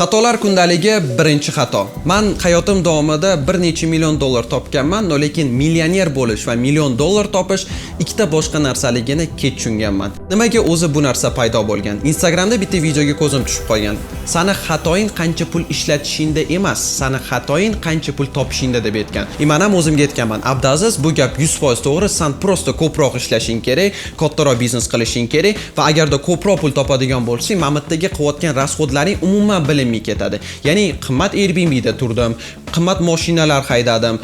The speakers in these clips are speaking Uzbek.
Xatolar kundaligi birinchi xato. Men hayotim davomida bir necha million dollar topganman, lekin millioner bo'lish va million dollar topish ikkita boshqa narsaligini kech tushunganman. Nimaga o'zi bu narsa paydo bo'lgan? Instagramda bitta videoga ko'zim tushib qolgan. Sani xatoing qancha pul ishlatishingda emas, sani xatoing qancha pul topishingda deb aytgan. Men ham o'zimga aytganman. Abdaziz, bu gap 100% to'g'ri. Sen prosta ko'proq ishlashing kerak, kattaroq biznes qilishing kerak va agarda ko'proq pul topadigan bo'lsang, mamlaktdagi qilayotgan rasxodlaring umuman bilinmay ketadi. Ya'ni qimmat Airbnb'da turdim, qimmat mashinalar haydadim,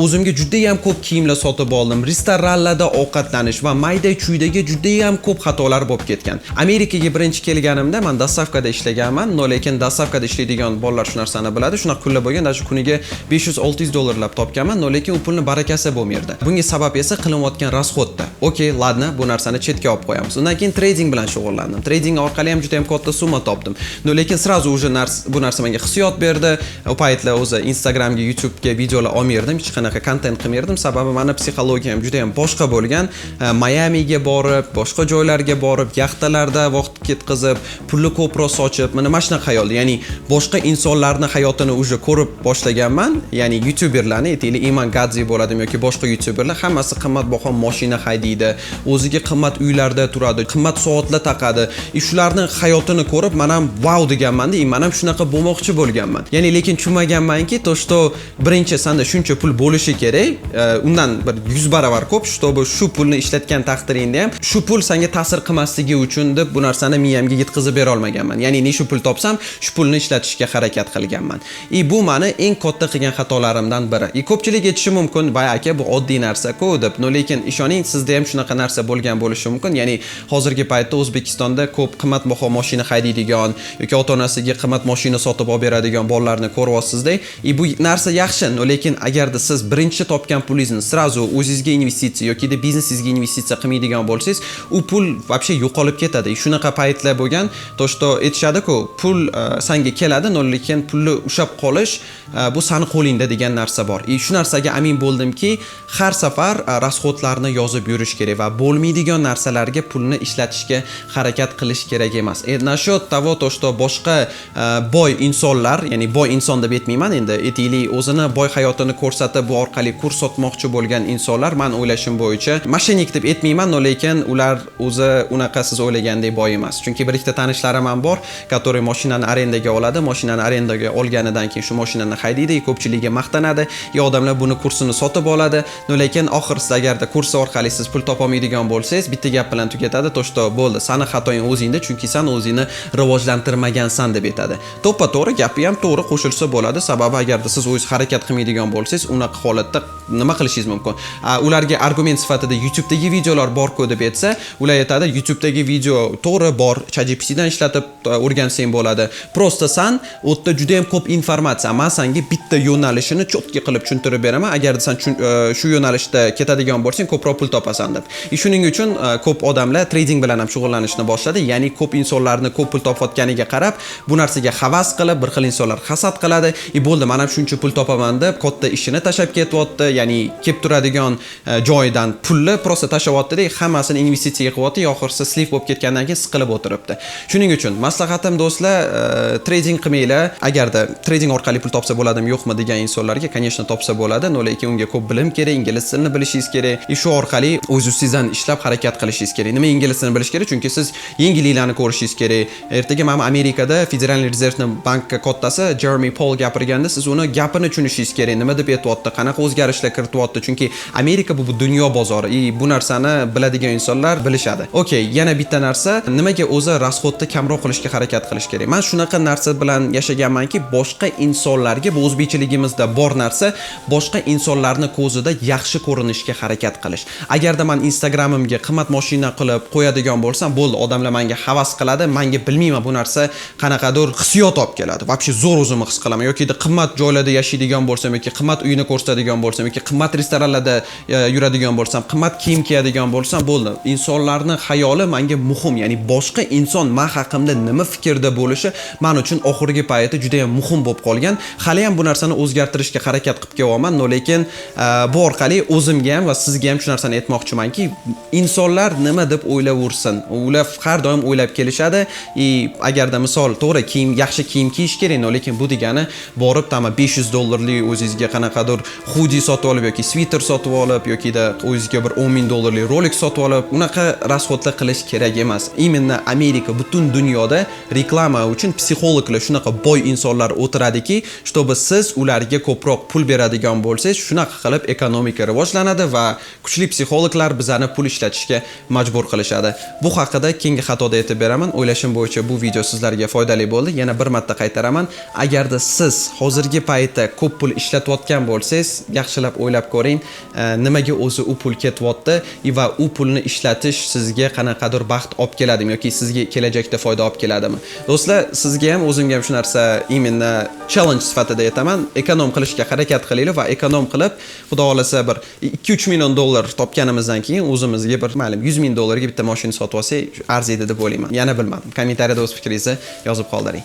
o'zimga juda ham ko'p kiyimlar sotib oldim, restoranlarda ovqatlanish va mayda-chuydagi juda ham ko'p xatolar bo'lib ketgan. Amerikaga birinchi kelganimda men dastavkada ishlaganman, lekin dastavkada ishlaydigan bolalar shu narsani biladi. Shunaqa kunlar bo'lgan, даже kuniga 500-600 dollarlab topganman, lekin u pulni barakasi bo'lmaydi. Bunga sabab esa qilinayotgan rasxodda. Okey, ladna, bu narsani chetga olib qo'yamiz. Undan keyin trading bilan shug'ullandim. Trading orqali ham juda ham katta summa topdim. Lekin srazu уже bu narsa menga hissiyot berdi. U paytlar o'zi Instagramga, YouTube'ga videolar olmaydim, hech qanaqa kontent qilmaydim, sababi meni psixologiyam juda ham boshqa bo'lgan. Miamiga borib, boshqa joylarga borib, yaxtalarda vaqt ketkazib, pulni ko'proq sochib, mana shunaqa xayol. Ya'ni boshqa insonlarning hayotini уже ko'rib boshlaganman. Ya'ni YouTuberlarni, aytaylik, Iman Gadzi bo'ladimi yoki boshqa YouTuberlar hammasi qimmatbaho mashina haydaydi, o'ziga qimmat uylarda turadi, qimmat soatlar taqadi. Shularning hayotini ko'rib, men ham wow deganman-da, men ham shunaqa bo'lmoqchi bo'lganman. Ya'ni lekin tushunmaganmanki, to birinchi senda shuncha pul bo'lishi kerak, undan bir 100 baravar ko'p, чтобы shu pulni ishlatgan taqdiringda ham shu pul senga ta'sir qilmasligi uchun deb bu narsani miyamga yetkazib bera olmaganman. Ya'ni ne shu pul topsam, shu pulni ishlatishga harakat qilganman. Bu meni eng katta qilgan xatolarimdan biri. Ko'pchilik aytishi mumkin, "Bay aka, bu oddiy narsa-ku" deb. Lekin ishoning, sizda ham shunaqa narsa bo'lgan bo'lishi mumkin. Ya'ni hozirgi paytda O'zbekistonda ko'p qimmatbaho mashina haydaydigan yoki ota-onasiga qimmat mashina sotib olib beradigan bolalarni ko'ryapsizda. Bu narsa yaxshi, lekin agarda siz birinchi topgan pulingizni srazu o'zingizga investitsiya yoki de biznesingizga investitsiya qilmaydigan bo'lsangiz, u pul вообще yo'qolib ketadi. Shunaqa paytlar bo'lgan, to'shto aytishadi-ku, pul senga keladi, lekin pulni ushlab qolish bu seni qo'lingda degan narsa bor. Shu narsaga amin bo'ldimki, har safar rasxodlarni yozib yurish kerak va bo'lmaydigan narsalarga pulni ishlatishga harakat qilish kerak emas. Nashat tavo to'shto boshqa boy insonlar, ya'ni boy inson deb aytmayman, endi aytaylik, o'zini boy hayotini ko'rsatib, bu orqali kurs sotmoqchi bo'lgan insonlar, men o'ylashim bo'yicha mashinik deb aytmayman, lekin ular o'zi unaqa siz o'ylagandek boy emas. Chunki bir ikkita tanishlarim ham bor, который mashinani arendaga oladi, mashinani arendaga olganidan keyin shu mashinani haydaydi, ko'pchiligiga maqtanadi, odamlar buni kursini sotib oladi, lekin oxirsida agarda kurs orqali siz pul topa olmaydigan bo'lsangiz, bitta gap bilan tugatadi, to'shto bo'ldi, sani xatoing o'zingda, chunki sen o'zingni rivojlantirmagansan deb aytadi. To'ppa-to'g'ri, gapi ham to'g'ri qo'shilsa bo'ladi, sababi agarda siz o'zingiz harakat qilmaydigan bo'lsangiz, unaqa holatda nima qilishingiz mumkin? Ularga argument sifatida YouTube'dagi videolar bor-ku deb aytsa, ular aytadi, YouTube'dagi video to'g'ri bor, ChatGPTdan ishlatib o'rgansang bo'ladi. Prosta sen o'tda juda ham ko'p informatsiya, men senga bitta yo'nalishini cho'tki qilib tushuntirib beraman, agarda sen shu yo'nalishda ketadigan bo'lsang, ko'proq pul topasan deb. Shuning uchun ko'p odamlar trading bilan ham shug'ullanishni boshladi. Ya'ni ko'p insonlarni ko'p pul topayotganiga qarab, bu narsaga havas qilib, bir xil insonlar hasad qiladi. Bo'ldi, men ham shuncha pul topaman deb katta ishini tashab ketyapti, ya'ni kelib turadigan joydan pulni prosta tashyapti-da, hammasini investitsiya qilyapti, oxirida slip bo'lib ketgandan keyin siqilib o'tiribdi. Shuning uchun maslahatim do'stlar, trading qilmanglar. Agarda trading orqali pul topsa bo'ladimi, yo'qmi degan insonlarga, конечно, topsa bo'ladi, lekin unga ko'p bilim kerak, ingliz tilini bilishingiz kerak. Shu orqali o'zingizdan ishlab harakat qilishingiz kerak. Nima ingliz tilini bilish kerak? Chunki siz yengilliklarni ko'rishingiz kerak. Ertaga men Amerikada Federal Reserve bank kattasi Jeremy Powell gapirganda, siz uni gapini tushunishingiz kerak. Nima deb aytyapti, qanaqa o'zgarishlar kirityapti, chunki Amerika bu dunyo bozori. Bu narsani biladigan insonlar bilishadi. Okey, yana bitta narsa, nimaga o'zi rasxodni kamroq qilishga harakat qilish kerak? Men shunaqa narsa bilan yashaganmanki, boshqa insonlarga, bu o'zbekchiligimizda bor narsa, boshqa insonlarning ko'zida yaxshi ko'rinishga harakat qilish. Agarda men Instagramimga qimmat mashina qilib qo'yadigan bo'lsam, bo'ldi, odamlar menga havas qiladi, menga bilmayman bu narsa qanaqadir hissiyot olib keladi. Вообще zo'r o'zimni his qilaman yoki qimmat joylarda yashaydigan bo'lsam yoki qimmat uyini ko'rsatadigan bo'lsam yoki qimmat restoranlarda yuradigan bo'lsam, qimmat kiyim kiyadigan bo'lsam, bo'ldi. Insonlarning xayoli menga muhim, ya'ni boshqa inson men haqimda nima fikrda bo'lishi men uchun oxirgi paytda juda ham muhim bo'lib qolgan. Hali ham bu narsani o'zgartirishga harakat qilib kelyapman, lekin bu orqali o'zimga ham va sizga ham shu narsani aytmoqchimanki, insonlar nima deb o'ylayversin. Ular har doim o'ylab kelishadi. Agarda misol to'g'ri yaxshi kiyim kiyish kerak, lekin bu degani borib tama $500 o'zingizga qanaqadir hoodie sotib olib yoki sviter sotib olib yoki o'zingizga bir $10,000 Rolex sotib olib, unaqa rasxodlar qilish kerak emas. Именно Amerika butun dunyoda reklama uchun psixologlar shunaqa boy insonlar o'tiradiki, чтобы siz ularga ko'proq pul beradigan bo'lsangiz, shunaqa qilib ekonomika rivojlanadi va kuchli psixologlar bizani pul ishlatishga majbur qilishadi. Bu haqida keyingi xatoda aytib beraman. O'ylashim bo'yicha bu video sizlarga foydali bo'ldi. Yana bir marta qaytaraman. Agarda siz hozirgi paytda ko'p pul ishlatayotgan bo'lsangiz, yaxshilab o'ylab ko'ring, nimaga o'zi u pul ketyapti va u pulni ishlatish sizga qanaqadir baxt olib keladimi yoki sizga kelajakda foyda olib keladimi? Do'stlar, sizga ham o'zimga ham shu narsa именно challenge sifatida aytaman. Ekonom qilishga harakat qilinglar va ekonom qilib, xudo xolasa bir $2-3 million topganimizdan keyin o'zimizga bir mayli $100,000 ga bitta mashina sotib olsak arziydi deb o'ylayman. Yana bilmadim. Kommentariyada o'z fikringizni yozib qoldiring.